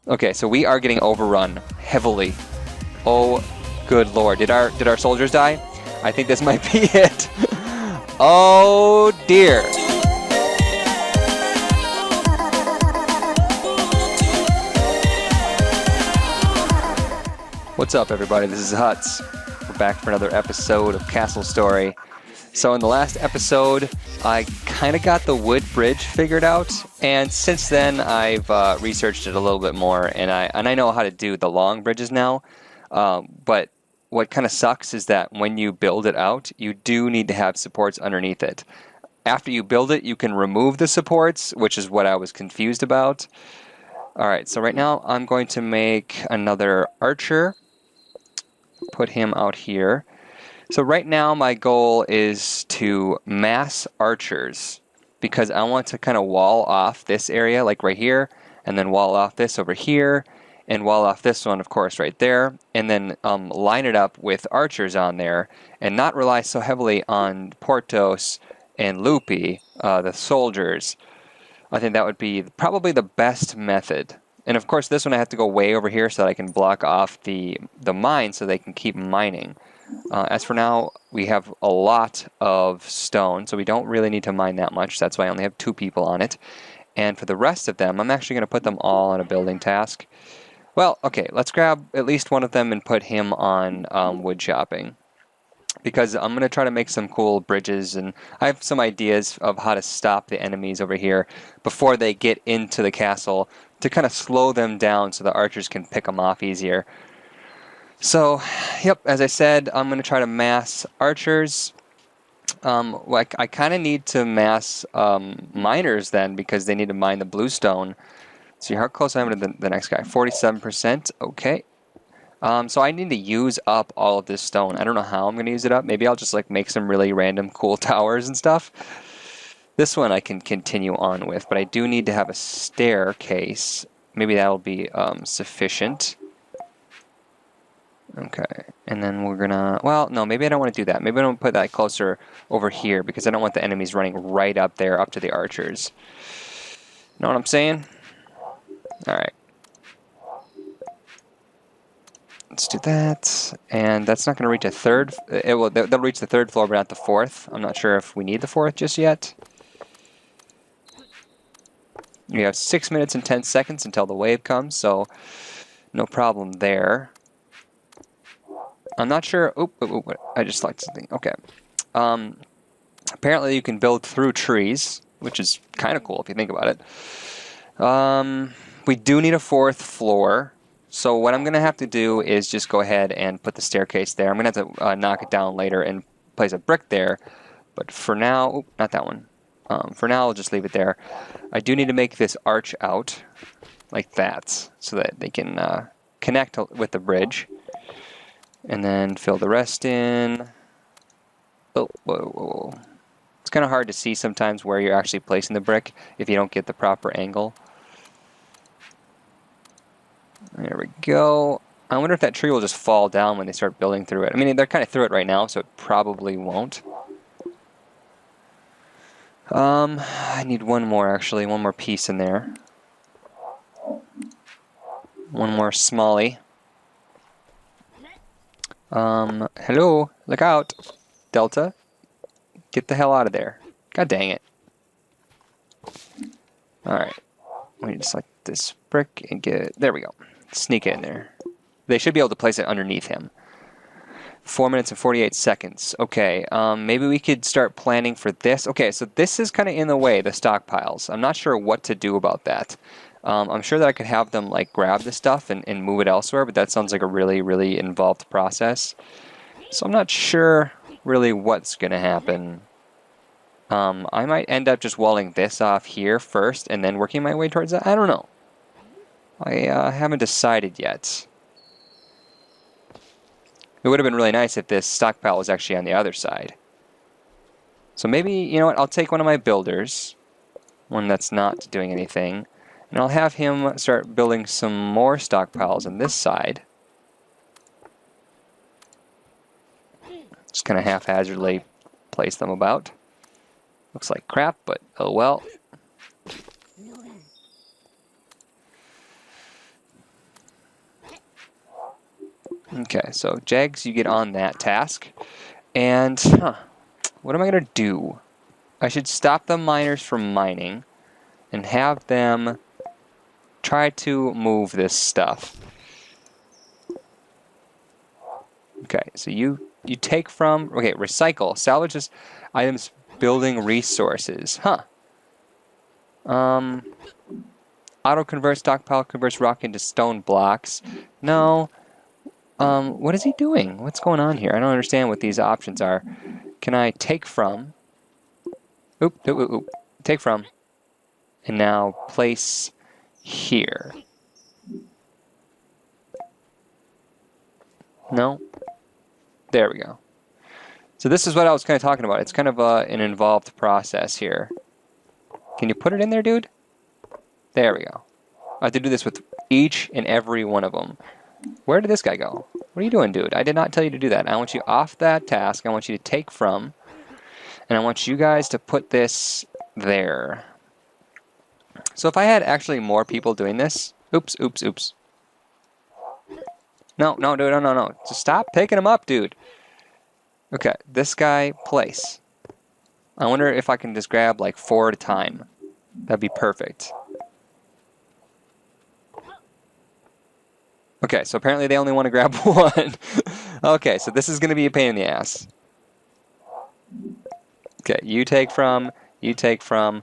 Okay, so we are getting overrun heavily. Oh, good lord. Did our soldiers die? I think this might be it. Oh dear. What's up, everybody? This is Huts. We're back for another episode of Castle Story. So in the last episode, I kind of got the wood bridge figured out, and since then I've researched it a little bit more, and I know how to do the long bridges now. But what kind of sucks is that when you build it out, you do need to have supports underneath it. After you build it, you can remove the supports, which is what I was confused about. All right, so right now I'm going to make another archer. Put him out here. So right now my goal is to mass archers because I want to kind of wall off this area, like right here, and then wall off this over here, and wall off this one, of course, right there, and then line it up with archers on there, and not rely so heavily on Portos and Lupi, the soldiers. I think that would be probably the best method. And of course, this one I have to go way over here so that I can block off the mine so they can keep mining. As for now, we have a lot of stone, so we don't really need to mine that much. That's why I only have 2 people on it. And for the rest of them, I'm actually going to put them all on a building task. Well, okay, let's grab at least one of them and put him on wood chopping. Because I'm going to try to make some cool bridges, and I have some ideas of how to stop the enemies over here before they get into the castle to kind of slow them down so the archers can pick them off easier. So, yep, as I said, I'm going to try to mass archers. I kind of need to mass miners then because they need to mine the bluestone. See how close I am to the next guy. 47%, okay. So I need to use up all of this stone. I don't know how I'm going to use it up. Maybe I'll just like make some really random cool towers and stuff. This one I can continue on with, but I do need to have a staircase. Maybe that'll be sufficient. Okay, and then we're gonna, well, no, maybe I don't want to do that. Maybe I don't put that closer over here because I don't want the enemies running right up there, up to the archers. Know what I'm saying? All right. Let's do that, and that's not going to reach a third. They'll reach the 3rd floor, but not the 4th. I'm not sure if we need the 4th just yet. We have 6 minutes and 10 seconds until the wave comes, so no problem there. I'm not sure. I just selected something. Okay. Apparently, you can build through trees, which is kind of cool if you think about it. We do need a 4th floor. So what I'm going to have to do is just go ahead and put the staircase there. I'm going to have to knock it down later and place a brick there. But for now, not that one. For now, I'll just leave it there. I do need to make this arch out like that so that they can connect with the bridge. And then fill the rest in. Oh, whoa. It's kind of hard to see sometimes where you're actually placing the brick if you don't get the proper angle. There we go. I wonder if that tree will just fall down when they start building through it. I mean, they're kind of through it right now, so it probably won't. I need one more, actually. One more piece in there. One more smally. Hello? Look out. Delta. Get the hell out of there. God dang it. Alright. We need to select this brick and get it. There we go. Sneak it in there. They should be able to place it underneath him. 4 minutes and 48 seconds. Okay, maybe we could start planning for this. Okay, so this is kind of in the way, the stockpiles. I'm not sure what to do about that. I'm sure that I could have them like grab the stuff and move it elsewhere, but that sounds like a really, really involved process. So I'm not sure really what's going to happen. I might end up just walling this off here first and then working my way towards that. I don't know. I haven't decided yet. It would have been really nice if this stockpile was actually on the other side. So maybe, you know what, I'll take one of my builders, one that's not doing anything, and I'll have him start building some more stockpiles on this side. Just kind of haphazardly place them about. Looks like crap, but oh well. Okay, so Jags, you get on that task. And, what am I going to do? I should stop the miners from mining and have them try to move this stuff. Okay, so you take from... Okay, recycle. Salvages items building resources. Auto converts, stockpile converts rock into stone blocks. No. What is he doing? What's going on here? I don't understand what these options are. Can I take from? Oop. Take from. And now place here. No? There we go. So this is what I was kind of talking about. It's kind of an involved process here. Can you put it in there, dude? There we go. I have to do this with each and every one of them. Where did this guy go? What are you doing, dude? I did not tell you to do that. I want you off that task. I want you to take from. And I want you guys to put this there. So if I had actually more people doing this... Oops. No, dude, no. Just stop picking them up, dude. Okay, this guy, place. I wonder if I can just grab like 4 at a time. That'd be perfect. Okay, so apparently they only want to grab 1. Okay, so this is going to be a pain in the ass. Okay, you take from, and you take from.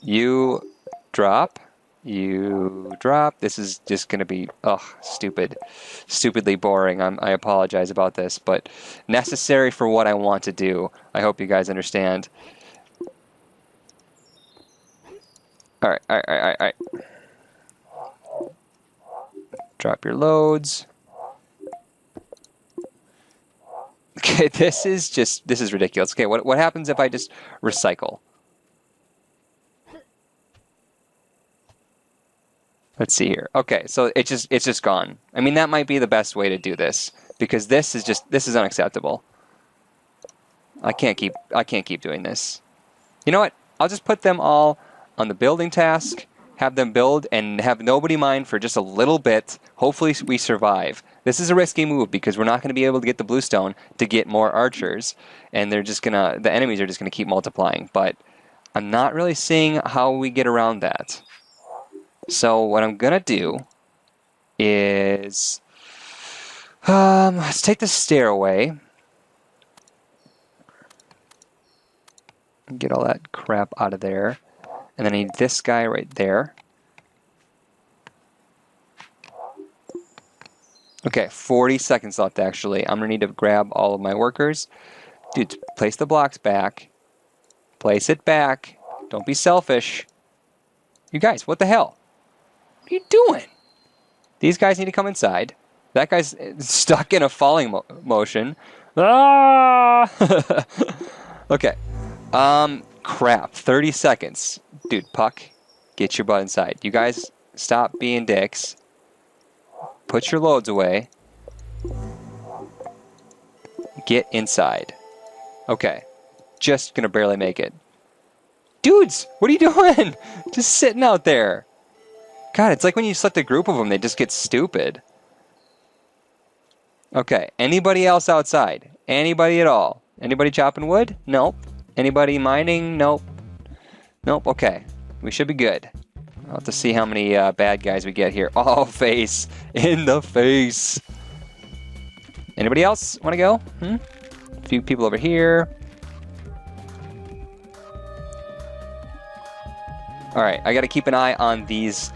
You drop. This is just going to be, stupidly boring. I apologize about this, but necessary for what I want to do. I hope you guys understand. All right. Drop your loads. Okay, this is ridiculous. Okay, what happens if I just recycle? Let's see here. Okay, so it's just gone. I mean, that might be the best way to do this because this is unacceptable. I can't keep doing this. You know what? I'll just put them all on the building task, have them build, and have nobody mine for just a little bit. Hopefully we survive. This is a risky move because we're not going to be able to get the bluestone to get more archers, and the enemies are just gonna keep multiplying. But I'm not really seeing how we get around that. So what I'm gonna do is let's take the stairway. Get all that crap out of there. And then I need this guy right there. Okay, 40 seconds left actually. I'm gonna need to grab all of my workers. Dude, place the blocks back. Place it back. Don't be selfish. You guys, what the hell? What are you doing? These guys need to come inside. That guy's stuck in a falling motion. Ah! Okay. Crap. 30 seconds. Dude, Puck, get your butt inside. You guys, stop being dicks. Put your loads away. Get inside. Okay. Just gonna barely make it. Dudes, what are you doing? Just sitting out there. God, it's like when you select a group of them, they just get stupid. Okay, anybody else outside? Anybody at all? Anybody chopping wood? Nope. Anybody mining? Nope. Nope, okay. We should be good. I'll have to see how many bad guys we get here. Oh, face. In the face. Anybody else want to go? A few people over here. Alright, I gotta keep an eye on these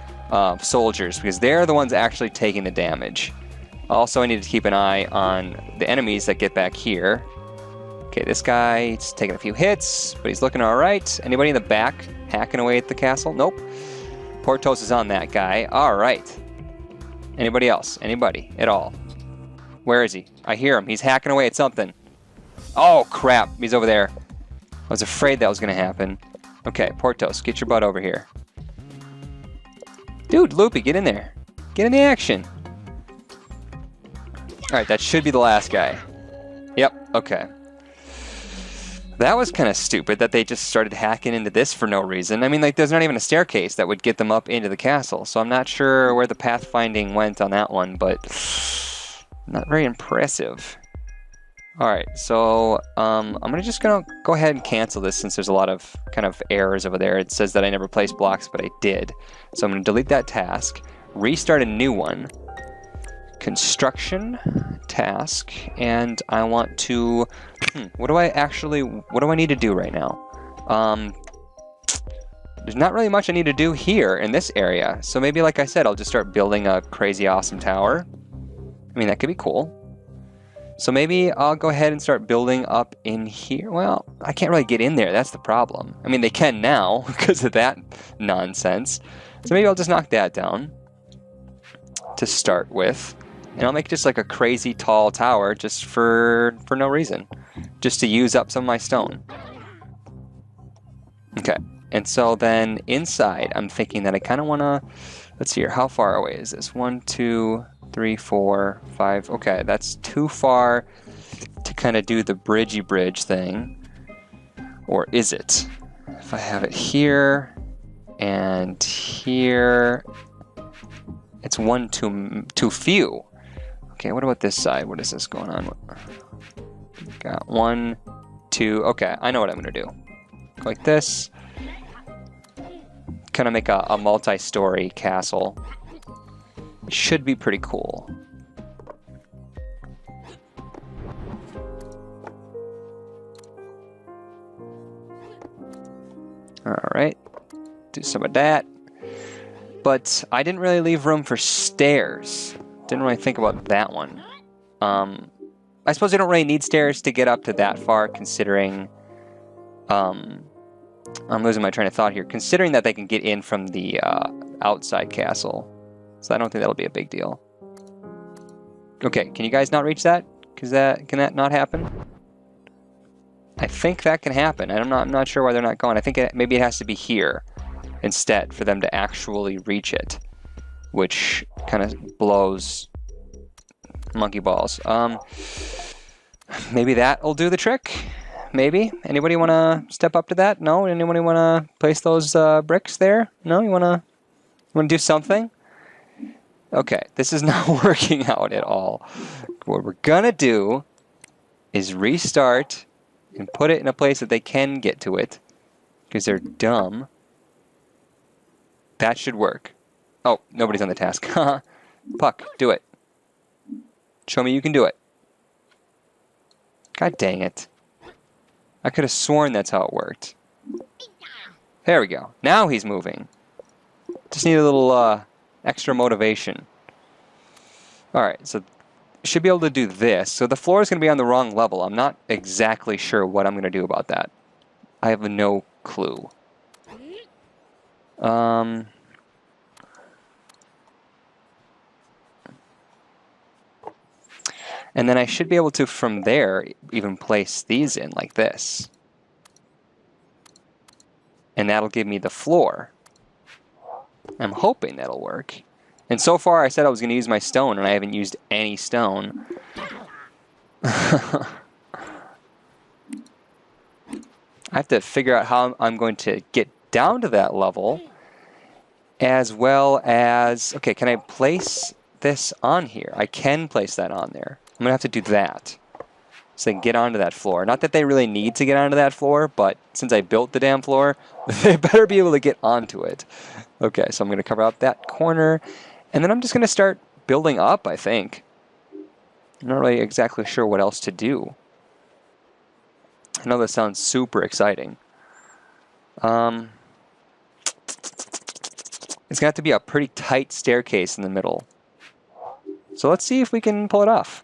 soldiers because they're the ones actually taking the damage. Also, I need to keep an eye on the enemies that get back here. Okay, this guy's taking a few hits, but he's looking alright. Anybody in the back hacking away at the castle? Nope. Portos is on that guy. Alright. Anybody else? Anybody at all? Where is he? I hear him. He's hacking away at something. Oh, crap. He's over there. I was afraid that was going to happen. Okay, Portos, get your butt over here. Dude, Loopy, get in there. Get in the action. Alright, that should be the last guy. Yep, okay. That was kind of stupid that they just started hacking into this for no reason. I mean, like, there's not even a staircase that would get them up into the castle, so I'm not sure where the pathfinding went on that one, but not very impressive. Alright, so I'm just gonna go ahead and cancel this since there's a lot of kind of errors over there. It says that I never placed blocks, but I did. So I'm gonna delete that task, restart a new one. Construction task, and I want to what do I need to do right now? There's not really much I need to do here in this area, so maybe, like I said, I'll just start building a crazy awesome tower. I mean, that could be cool. So maybe I'll go ahead and start building up in here. Well, I can't really get in there, that's the problem. I mean, they can now because of that nonsense, so maybe I'll just knock that down to start with. And I'll make just like a crazy tall tower just for no reason. Just to use up some of my stone. Okay, and so then inside, I'm thinking that I kind of want to... Let's see here, how far away is this? 1, 2, 3, 4, 5... Okay, that's too far to kind of do the bridgey bridge thing. Or is it? If I have it here and here... It's one too few. Okay, what about this side? What is this going on? Got 1, 2. Okay, I know what I'm gonna do. Like this. Kind of make a multi-story castle. Should be pretty cool. Alright. Do some of that. But I didn't really leave room for stairs. Didn't really think about that one. I suppose they don't really need stairs to get up to that far, considering... I'm losing my train of thought here. Considering that they can get in from the outside castle. So I don't think that'll be a big deal. Okay, can you guys not reach that? Can that not happen? I think that can happen. I'm not sure why they're not going. I think maybe it has to be here instead for them to actually reach it. Which kind of blows monkey balls. Maybe that'll do the trick. Maybe. Anybody want to step up to that? No? Anybody want to place those bricks there? No? You want to do something? Okay, this is not working out at all. What we're gonna do is restart and put it in a place that they can get to it because they're dumb. That should work. Oh, nobody's on the task. Puck, do it. Show me you can do it. God dang it. I could have sworn that's how it worked. There we go. Now he's moving. Just need a little extra motivation. Alright, so should be able to do this. So the floor is going to be on the wrong level. I'm not exactly sure what I'm going to do about that. I have no clue. And then I should be able to, from there, even place these in like this. And that'll give me the floor. I'm hoping that'll work. And so far I said I was going to use my stone, and I haven't used any stone. I have to figure out how I'm going to get down to that level, as well as... Okay, can I place this on here? I can place that on there. I'm going to have to do that so they can get onto that floor. Not that they really need to get onto that floor, but since I built the damn floor, they better be able to get onto it. Okay, so I'm going to cover up that corner, and then I'm just going to start building up, I think. I'm not really exactly sure what else to do. I know this sounds super exciting. It's going to have to be a pretty tight staircase in the middle. So let's see if we can pull it off.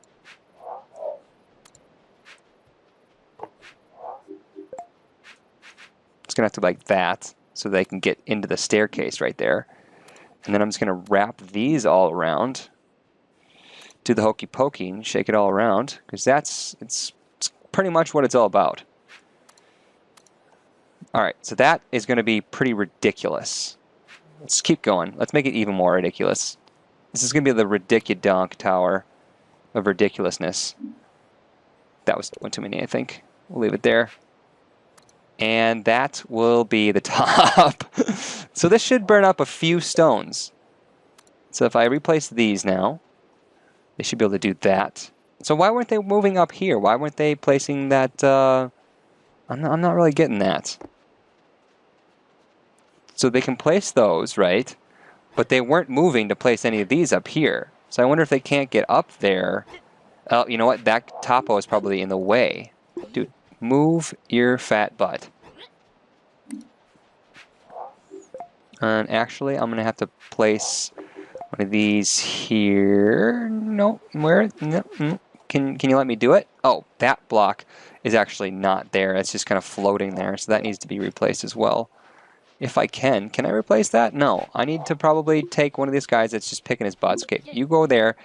It's going to have to be like that, so they can get into the staircase right there. And then I'm just going to wrap these all around. Do the hokey pokey and shake it all around, because it's pretty much what it's all about. Alright, so that is going to be pretty ridiculous. Let's keep going. Let's make it even more ridiculous. This is going to be the Ridicudonk Tower of ridiculousness. That was one too many, I think. We'll leave it there. And that will be the top. So this should burn up a few stones. So if I replace these now, they should be able to do that. So why weren't they moving up here? Why weren't they placing that? I'm not really getting that. So they can place those, right? But they weren't moving to place any of these up here. So I wonder if they can't get up there. Oh, you know what? That topo is probably in the way. Dude, move your fat butt. And actually, I'm going to have to place one of these here. No, where? No. Can you let me do it? Oh, that block is actually not there. It's just kind of floating there. So that needs to be replaced as well. If I can I replace that? No. I need to probably take one of these guys that's just picking his butts. Okay, you go there.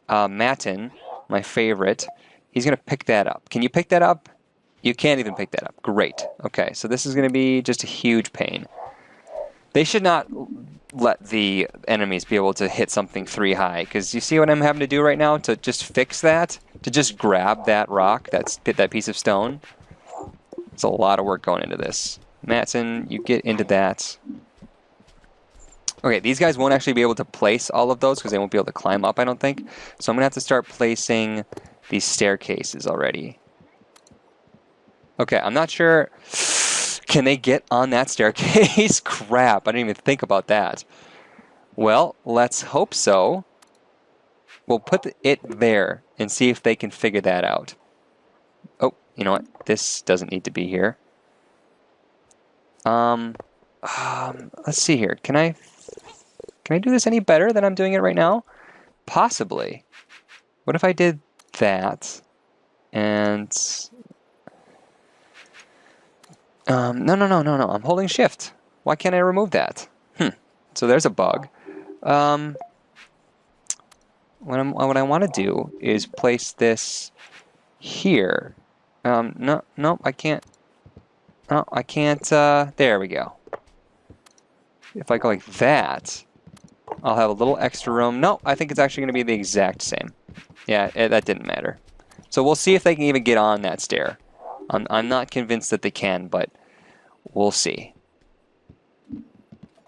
Matin, my favorite, he's going to pick that up. Can you pick that up? You can't even pick that up. Great. Okay, so this is going to be just a huge pain. They should not let the enemies be able to hit something 3 high, because you see what I'm having to do right now to just fix that? To just grab that rock, that piece of stone? It's a lot of work going into this. Matson, you get into that. Okay, these guys won't actually be able to place all of those because they won't be able to climb up, I don't think. So I'm going to have to start placing these staircases already. Okay, I'm not sure. Can they get on that staircase? Crap, I didn't even think about that. Well, let's hope so. We'll put it there and see if they can figure that out. Oh, you know what? This doesn't need to be here. Let's see here. Can I do this any better than I'm doing it right now? Possibly. What if I did that? And no. I'm holding shift. Why can't I remove that? So there's a bug. What I want to do is place this here. No, I can't. Oh, I can't, there we go. If I go like that, I'll have a little extra room. No, I think it's actually going to be the exact same. Yeah, that didn't matter. So we'll see if they can even get on that stair. I'm not convinced that they can, but we'll see.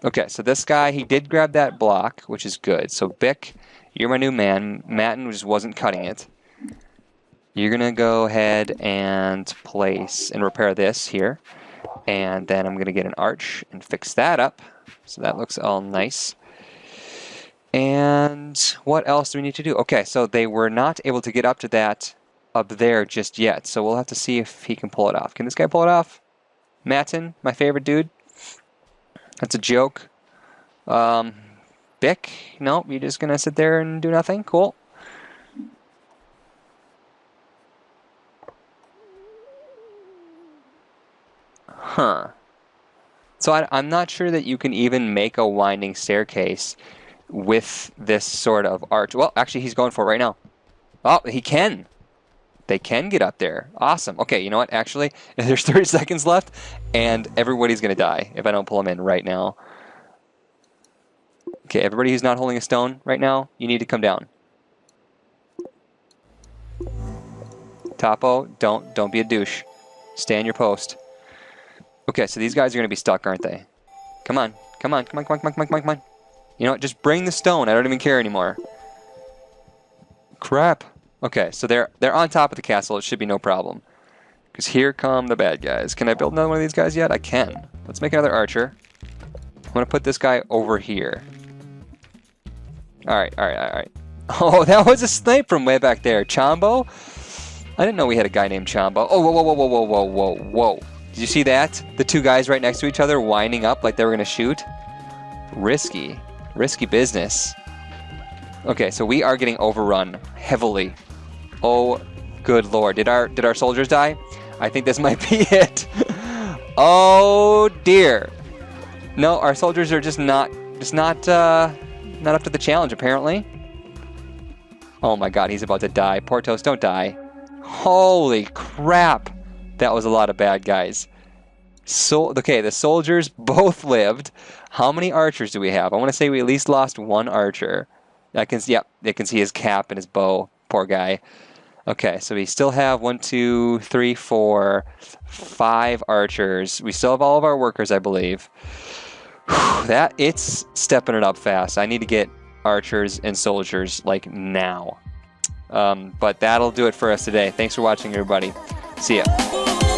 Okay, so this guy, he did grab that block, which is good. So Bick, you're my new man. Matin just wasn't cutting it. You're going to go ahead and place and repair this here. And then I'm going to get an arch and fix that up. So that looks all nice. And what else do we need to do? Okay, so they were not able to get up to that up there just yet. So we'll have to see if he can pull it off. Can this guy pull it off? Matin, my favorite dude. That's a joke. Bick, nope, you're just going to sit there and do nothing? Cool. Huh. So I'm not sure that you can even make a winding staircase with this sort of arch. Well, actually, he's going for it right now. Oh, he can. They can get up there. Awesome. Okay, you know what? Actually, there's 30 seconds left, and everybody's going to die if I don't pull him in right now. Okay, everybody who's not holding a stone right now, you need to come down. Topo, don't be a douche. Stay on your post. Okay, so these guys are going to be stuck, aren't they? Come on. You know what? Just bring the stone. I don't even care anymore. Crap. Okay, so they're on top of the castle. It should be no problem. Because here come the bad guys. Can I build another one of these guys yet? I can. Let's make another archer. I'm going to put this guy over here. Alright. Oh, that was a snipe from way back there. Chombo? I didn't know we had a guy named Chombo. Oh, whoa. Did you see that? The two guys right next to each other winding up like they were going to shoot? Risky business. Okay, so we are getting overrun heavily. Oh, good lord. Did our soldiers die? I think this might be it. Oh dear. No, our soldiers are just not up to the challenge apparently. Oh my god, he's about to die. Portos, don't die. Holy crap. That was a lot of bad guys. So, okay, the soldiers both lived. How many archers do we have? I want to say we at least lost one archer. They can see his cap and his bow. Poor guy. Okay, so we still have 1, 2, 3, 4, 5 archers. We still have all of our workers, I believe. That it's stepping it up fast. I need to get archers and soldiers like now. But that'll do it for us today. Thanks for watching, everybody. See ya.